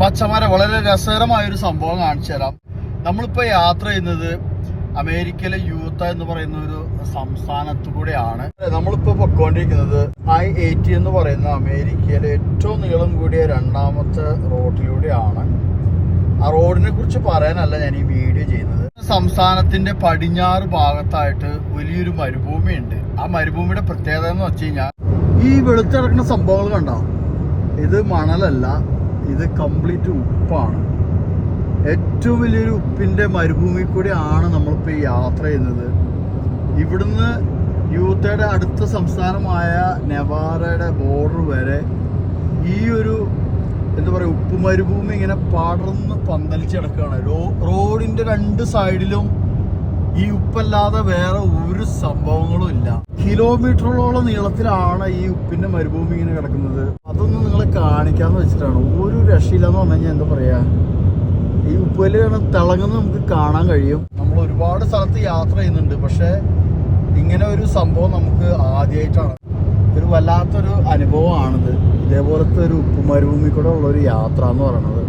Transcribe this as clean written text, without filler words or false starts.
പച്ചമര വളരെ രസകരമായ ഒരു സംഭവം കാണിച്ചു തരാം. നമ്മളിപ്പോ യാത്ര ചെയ്യുന്നത് അമേരിക്കയിലെ യൂത്ത എന്ന് പറയുന്ന ഒരു സംസ്ഥാനത്തു കൂടെയാണ്. നമ്മളിപ്പോ പൊക്കോണ്ടിരിക്കുന്നത് I-80 എന്ന് പറയുന്ന അമേരിക്കയിലെ ഏറ്റവും നീളം കൂടിയ രണ്ടാമത്തെ റോഡിലൂടെയാണ്. ആ റോഡിനെ കുറിച്ച് പറയാനല്ല ഞാൻ ഈ വീഡിയോ ചെയ്യുന്നത്. സംസ്ഥാനത്തിന്റെ പടിഞ്ഞാറ് ഭാഗത്തായിട്ട് വലിയൊരു മരുഭൂമിയുണ്ട്. ആ മരുഭൂമിയുടെ പ്രത്യേകത എന്ന് വെച്ച് കഴിഞ്ഞാൽ ഈ വെളുത്തിറക്കുന്ന സംഭവങ്ങൾ കണ്ടോ, ഇത് മണലല്ല, ഇത് കംപ്ലീറ്റ് ഉപ്പാണ്. ഏറ്റവും വലിയൊരു ഉപ്പിന്റെ മരുഭൂമി കൂടിയാണ് നമ്മളിപ്പോൾ ഈ യാത്ര ചെയ്യുന്നത്. ഇവിടുന്ന് യൂത്തയുടെ അടുത്ത സംസ്ഥാനമായ നെവാഡയുടെ ബോർഡർ വരെ ഈ ഒരു എന്താ പറയുക ഉപ്പ് മരുഭൂമി ഇങ്ങനെ പടർന്ന് പന്തലിച്ച് കിടക്കുകയാണ്. റോഡിന്റെ രണ്ട് സൈഡിലും ഈ ഉപ്പല്ലാതെ വേറെ ഒരു സംഭവങ്ങളും ഇല്ല. കിലോമീറ്ററുകളോളം നീളത്തിലാണ് ഈ ഉപ്പിന്റെ മരുഭൂമി ഇങ്ങനെ കിടക്കുന്നത്. അതൊന്നും നിങ്ങളെ കാണിക്കാന്ന് വെച്ചിട്ടാണ്. ഒരു രക്ഷയില്ലെന്ന് പറഞ്ഞു കഴിഞ്ഞാൽ എന്താ പറയാ, ഈ ഉപ്പല് തിളങ്ങുന്ന നമുക്ക് കാണാൻ കഴിയും. നമ്മൾ ഒരുപാട് സ്ഥലത്ത് യാത്ര ചെയ്യുന്നുണ്ട്, പക്ഷെ ഇങ്ങനെ ഒരു സംഭവം നമുക്ക് ആദ്യമായിട്ടാണ്. ഒരു വല്ലാത്തൊരു അനുഭവമാണിത്. ഇതേപോലത്തെ ഒരു ഉപ്പ് മരുഭൂമി കൂടെ ഉള്ളൊരു യാത്ര എന്ന് പറയുന്നത്.